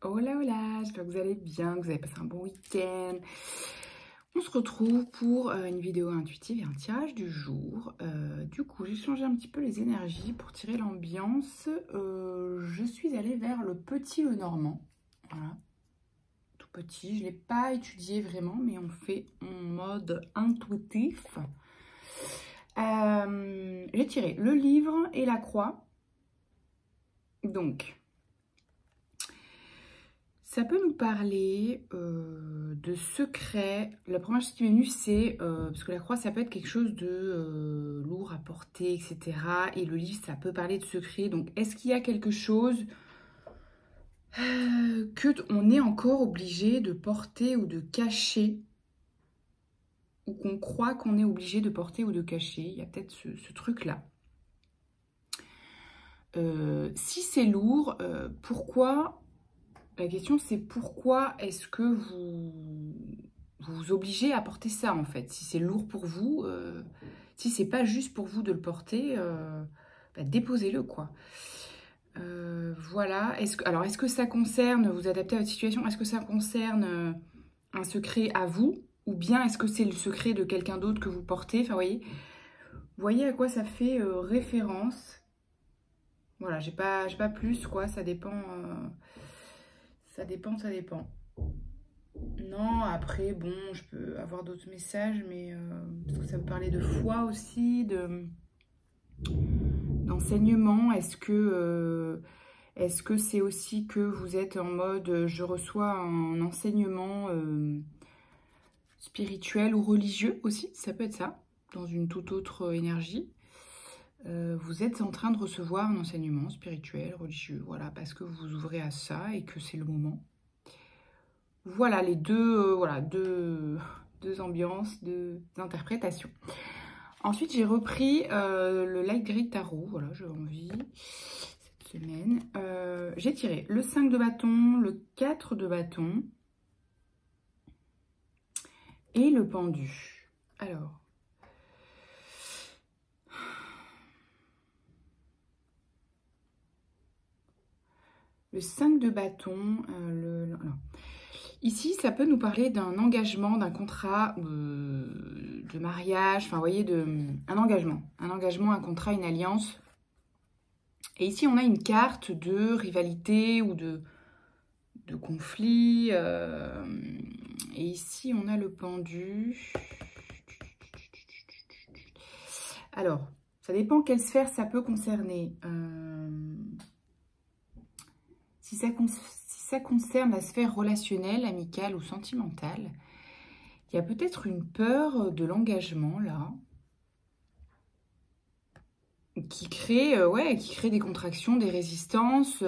Hola, hola, j'espère que vous allez bien, que vous avez passé un bon week-end. On se retrouve pour une vidéo intuitive et un tirage du jour. Du coup, j'ai changé un petit peu les énergies pour tirer l'ambiance. Je suis allée vers le petit Lenormand. Voilà, tout petit. Je ne l'ai pas étudié vraiment, mais on fait en mode intuitif. J'ai tiré le livre et la croix. Donc... ça peut nous parler de secrets. La première chose qui m'est venue, c'est parce que la croix, ça peut être quelque chose de lourd à porter, etc. Et le livre, ça peut parler de secrets. Donc, est-ce qu'il y a quelque chose qu'on est encore obligé de porter ou de cacher, ou qu'on croit qu'on est obligé de porter ou de cacher? Il y a peut-être ce truc-là. Si c'est lourd, pourquoi... La question, c'est pourquoi est-ce que vous obligez à porter ça, en fait? Si c'est lourd pour vous, si c'est pas juste pour vous de le porter, déposez-le, quoi. Voilà. Alors, est-ce que ça concerne, vous adaptez à votre situation, est-ce que ça concerne un secret à vous? Ou bien est-ce que c'est le secret de quelqu'un d'autre que vous portez? Enfin, vous voyez à quoi ça fait référence. Voilà, j'ai pas plus, quoi. Ça dépend... ça dépend. Non, après, bon, je peux avoir d'autres messages, mais parce que ça me parlait de foi aussi, d'enseignement. Est-ce que c'est aussi que vous êtes en mode je reçois un enseignement spirituel ou religieux aussi? Ça peut être ça, dans une toute autre énergie. Vous êtes en train de recevoir un enseignement spirituel, religieux, voilà, parce que vous vous ouvrez à ça et que c'est le moment. Voilà les deux ambiances, deux interprétations. Ensuite, j'ai repris le Light Grid Tarot. Voilà, j'ai envie cette semaine. J'ai tiré le 5 de bâton, le 4 de bâton et le pendu. Alors... le 5 de bâton, alors, ici, ça peut nous parler d'un engagement, d'un contrat, de mariage, enfin, vous voyez, un engagement, un contrat, une alliance. Et ici, on a une carte de rivalité ou de conflit. Et ici, on a le pendu. Alors, ça dépend quelle sphère ça peut concerner. Si ça concerne la sphère relationnelle, amicale ou sentimentale, il y a peut-être une peur de l'engagement, là, qui crée des contractions, des résistances,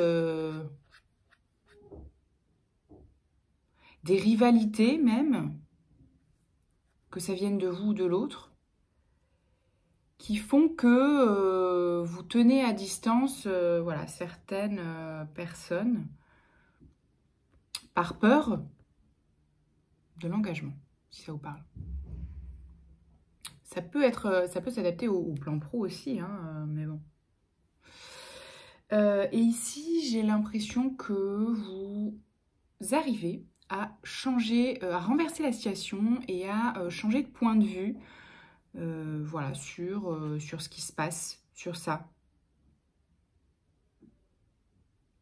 des rivalités même, que ça vienne de vous ou de l'autre, qui font que vous tenez à distance voilà, certaines personnes par peur de l'engagement, si ça vous parle. Ça peut s'adapter au plan pro aussi, hein, mais bon. Et ici, j'ai l'impression que vous arrivez à changer, à renverser la situation et à changer de point de vue, voilà, sur ce qui se passe, sur ça.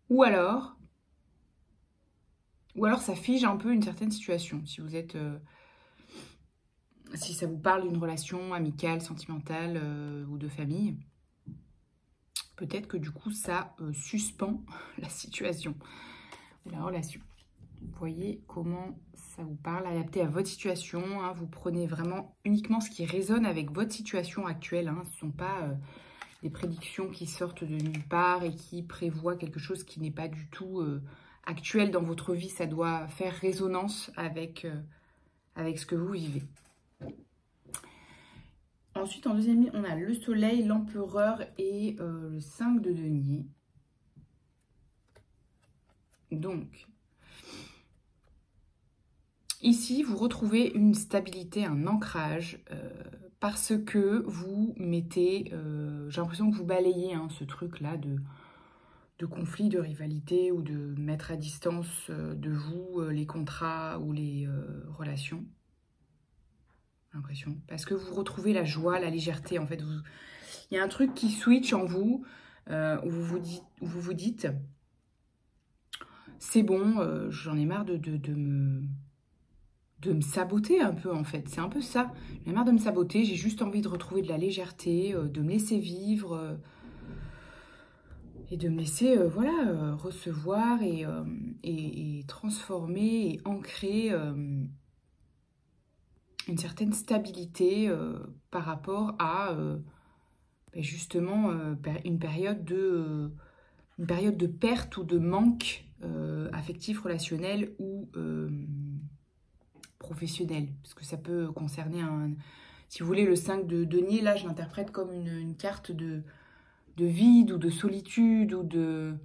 Ou alors ça fige un peu une certaine situation. Si vous êtes... si ça vous parle d'une relation amicale, sentimentale ou de famille, peut-être que du coup, ça suspend la situation ou la relation. Vous voyez comment ça vous parle, adapté à votre situation. Hein, vous prenez vraiment uniquement ce qui résonne avec votre situation actuelle. Hein, ce ne sont pas des prédictions qui sortent de nulle part et qui prévoient quelque chose qui n'est pas du tout actuel dans votre vie. Ça doit faire résonance avec ce que vous vivez. Ensuite, en deuxième ligne, on a le soleil, l'empereur et le 5 de denier. Donc, ici, vous retrouvez une stabilité, un ancrage, parce que vous mettez, j'ai l'impression que vous balayez hein, ce truc-là de conflits, de rivalité ou de mettre à distance de vous les contrats ou les relations. J'ai l'impression. Parce que vous retrouvez la joie, la légèreté. En fait, il y a un truc qui switch en vous où vous vous dites c'est bon, j'en ai marre de me saboter un peu en fait. C'est un peu ça. J'en ai marre de me saboter. J'ai juste envie de retrouver de la légèreté, de me laisser vivre. Et de me laisser voilà, recevoir et transformer et ancrer une certaine stabilité par rapport à justement une période de perte ou de manque affectif, relationnel ou professionnel. Parce que ça peut concerner si vous voulez, le 5 de denier, là je l'interprète comme une carte de vide ou de solitude ou de...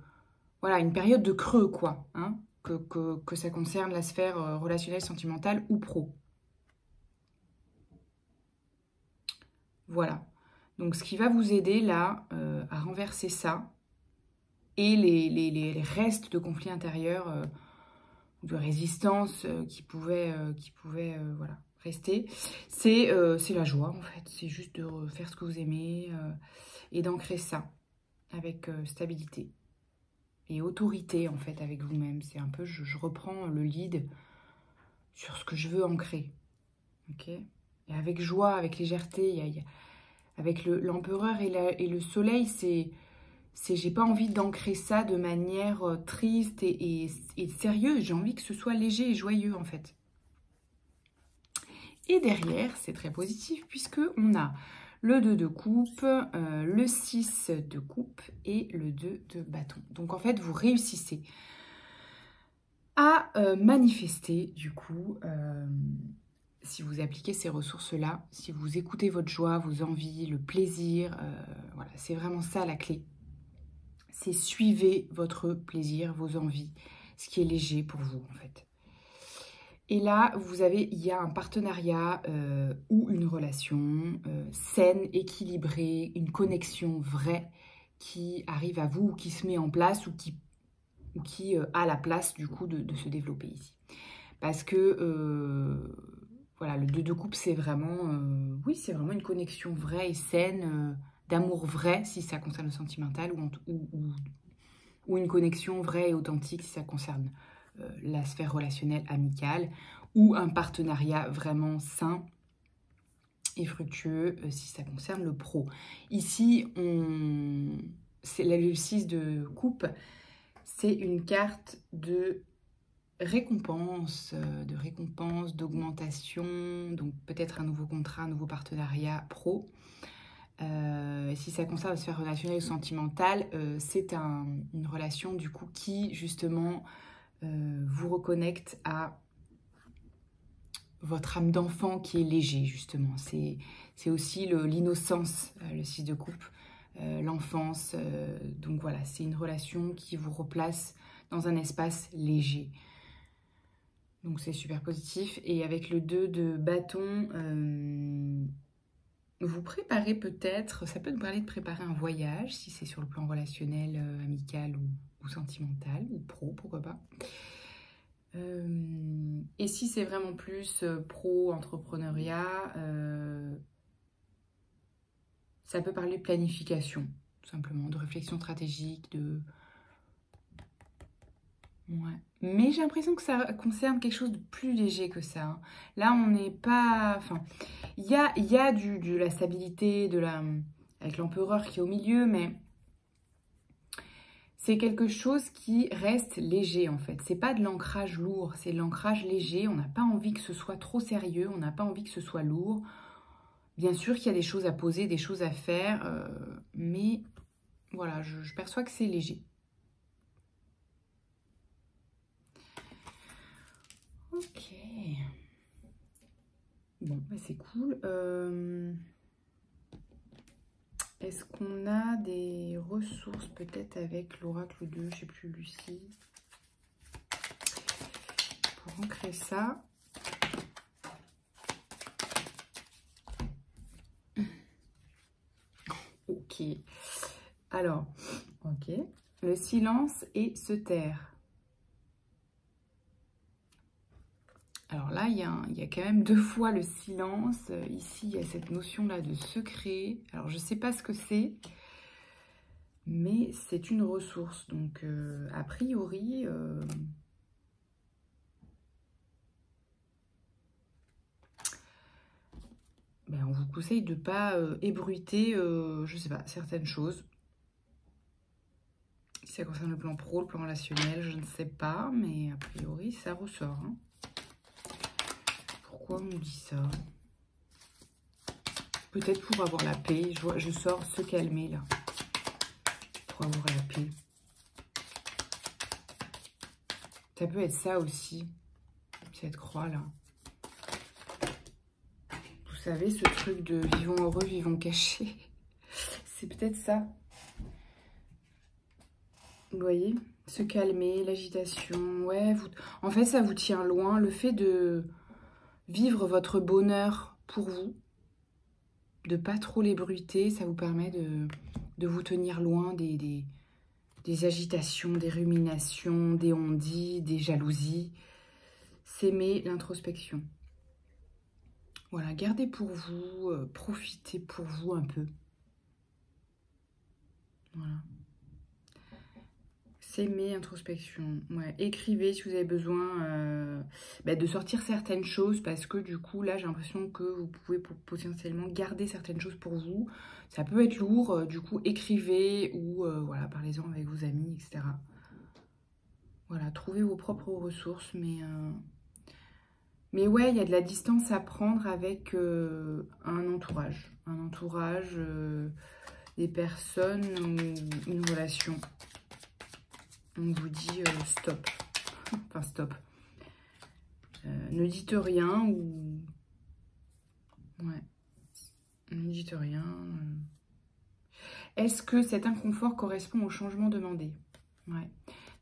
Voilà, une période de creux, quoi. Hein, que ça concerne la sphère relationnelle, sentimentale ou pro. Voilà. Donc, ce qui va vous aider, là, à renverser ça et les restes de conflits intérieurs, de résistance qui pouvaient voilà, rester, c'est la joie, en fait. C'est juste de faire ce que vous aimez et d'ancrer ça avec stabilité. Et autorité en fait avec vous-même. C'est un peu, je reprends le lead sur ce que je veux ancrer. Ok. Et avec joie, avec légèreté, avec l'empereur et le soleil, j'ai pas envie d'ancrer ça de manière triste et sérieuse. J'ai envie que ce soit léger et joyeux en fait. Et derrière, c'est très positif puisque on a le 2 de coupe, le 6 de coupe et le 2 de bâton. Donc en fait, vous réussissez à manifester du coup, si vous appliquez ces ressources-là, si vous écoutez votre joie, vos envies, le plaisir, voilà, c'est vraiment ça la clé. C'est suivez votre plaisir, vos envies, ce qui est léger pour vous en fait. Et là, il y a un partenariat ou une relation saine, équilibrée, une connexion vraie qui arrive à vous ou qui se met en place ou qui a la place du coup de se développer ici. Parce que voilà, le 2 de coupe, c'est vraiment, oui, c'est vraiment une connexion vraie et saine, d'amour vrai si ça concerne le sentimental ou une connexion vraie et authentique si ça concerne la sphère relationnelle amicale ou un partenariat vraiment sain et fructueux si ça concerne le pro. Ici, c'est le 6 de coupe, c'est une carte de récompense, d'augmentation, donc peut-être un nouveau contrat, un nouveau partenariat pro. Si ça concerne la sphère relationnelle ou sentimentale, c'est une relation du coup qui justement vous reconnecte à votre âme d'enfant qui est léger justement. C'est aussi l'innocence, le 6 de coupe, l'enfance. Donc voilà, c'est une relation qui vous replace dans un espace léger. Donc c'est super positif. Et avec le 2 de bâton, vous préparez peut-être, ça peut nous parler de préparer un voyage, si c'est sur le plan relationnel, amical ou sentimental, ou pro, pourquoi pas. Et si c'est vraiment plus pro-entrepreneuriat, ça peut parler de planification, tout simplement, de réflexion stratégique, de... Ouais. Mais j'ai l'impression que ça concerne quelque chose de plus léger que ça. Hein. Là, on n'est pas... Enfin, il y a de la stabilité, avec l'empereur qui est au milieu, mais c'est quelque chose qui reste léger, en fait. C'est pas de l'ancrage lourd, c'est de l'ancrage léger. On n'a pas envie que ce soit trop sérieux, on n'a pas envie que ce soit lourd. Bien sûr qu'il y a des choses à poser, des choses à faire, mais voilà, je perçois que c'est léger. Ok. Bon, bah c'est cool. Est-ce qu'on a des ressources peut-être avec l'oracle 2, je sais plus, Lucie, pour ancrer ça? Ok. Alors, ok. Le silence et se taire. Alors là, il y a quand même 2 fois le silence. Ici, il y a cette notion-là de secret. Alors, je ne sais pas ce que c'est, mais c'est une ressource. Donc, a priori... ben, on vous conseille de ne pas ébruiter, je ne sais pas, certaines choses. Si ça concerne le plan pro, le plan relationnel, je ne sais pas, mais a priori, ça ressort. Hein. Pourquoi on nous dit ça? Peut-être pour avoir la paix. Je sors se calmer, là. Pour avoir la paix. Ça peut être ça aussi. Cette croix-là. Vous savez, ce truc de vivons heureux, vivons cachés. C'est peut-être ça. Vous voyez? Se calmer, l'agitation. Ouais, en fait, ça vous tient loin. Le fait de vivre votre bonheur pour vous, de pas trop l'ébruiter, ça vous permet de vous tenir loin des agitations, des ruminations, des on-dit, des jalousies. S'aimer, l'introspection. Voilà, gardez pour vous, profitez pour vous un peu. Voilà. S'aimer, introspection. Ouais. Écrivez si vous avez besoin de sortir certaines choses parce que du coup, là, j'ai l'impression que vous pouvez potentiellement garder certaines choses pour vous. Ça peut être lourd, du coup, écrivez ou voilà, parlez-en avec vos amis, etc. Voilà, trouvez vos propres ressources, mais ouais, il y a de la distance à prendre avec un entourage. Un entourage, des personnes ou une relation. On vous dit stop. Enfin, stop. Ne dites rien ou... Ouais. Ne dites rien. Est-ce que cet inconfort correspond au changement demandé? Ouais.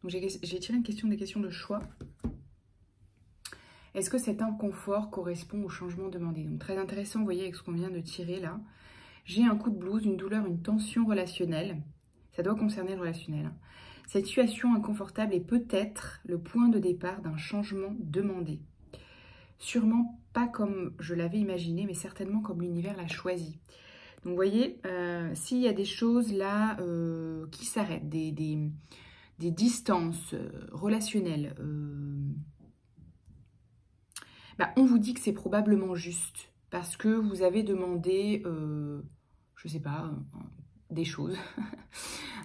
Donc, j'ai tiré des questions de choix. Est-ce que cet inconfort correspond au changement demandé? Donc, très intéressant, vous voyez, avec ce qu'on vient de tirer là. J'ai un coup de blues, une douleur, une tension relationnelle. Ça doit concerner le relationnel. Hein. Cette situation inconfortable est peut-être le point de départ d'un changement demandé. Sûrement pas comme je l'avais imaginé, mais certainement comme l'univers l'a choisi. Donc, vous voyez, s'il y a des choses là qui s'arrêtent, des distances relationnelles, on vous dit que c'est probablement juste parce que vous avez demandé, je sais pas, des choses,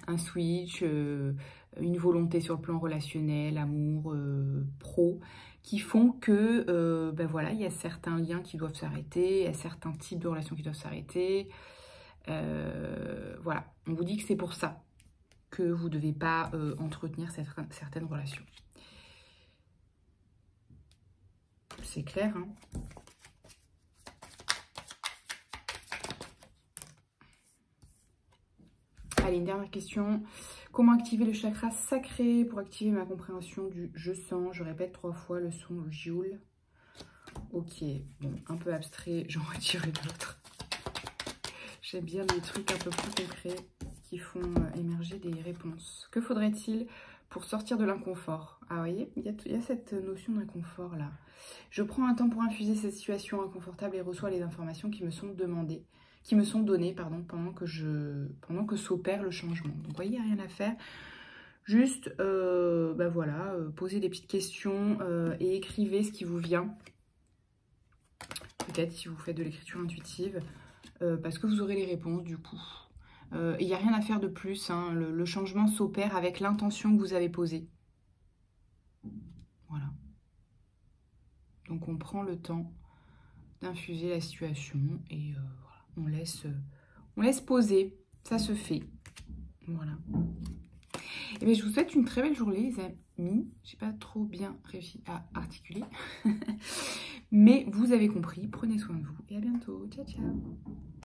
un switch, une volonté sur le plan relationnel, amour, pro, qui font que, voilà, il y a certains liens qui doivent s'arrêter, il y a certains types de relations qui doivent s'arrêter. Voilà, on vous dit que c'est pour ça que vous ne devez pas entretenir certaines relations. C'est clair, hein? Allez, une dernière question. Comment activer le chakra sacré pour activer ma compréhension du « je sens ». Je répète 3 fois le son Joule. Ok, bon, un peu abstrait, j'en retire une autre. J'aime bien les trucs un peu plus concrets qui font émerger des réponses. Que faudrait-il pour sortir de l'inconfort? Ah, vous voyez, il y a cette notion d'inconfort là. Je prends un temps pour infuser cette situation inconfortable et reçois les informations qui me sont demandées, qui me sont données, pardon, pendant que s'opère le changement. Donc, vous voyez, il n'y a rien à faire. Juste, voilà, posez des petites questions et écrivez ce qui vous vient. Peut-être si vous faites de l'écriture intuitive, parce que vous aurez les réponses du coup. Il n'y a rien à faire de plus, hein. Le changement s'opère avec l'intention que vous avez posée. Voilà. Donc on prend le temps d'infuser la situation et voilà, on laisse poser. Ça se fait. Voilà. Et bien, je vous souhaite une très belle journée, les amis. J'ai pas trop bien réussi à articuler. Mais vous avez compris. Prenez soin de vous et à bientôt. Ciao, ciao.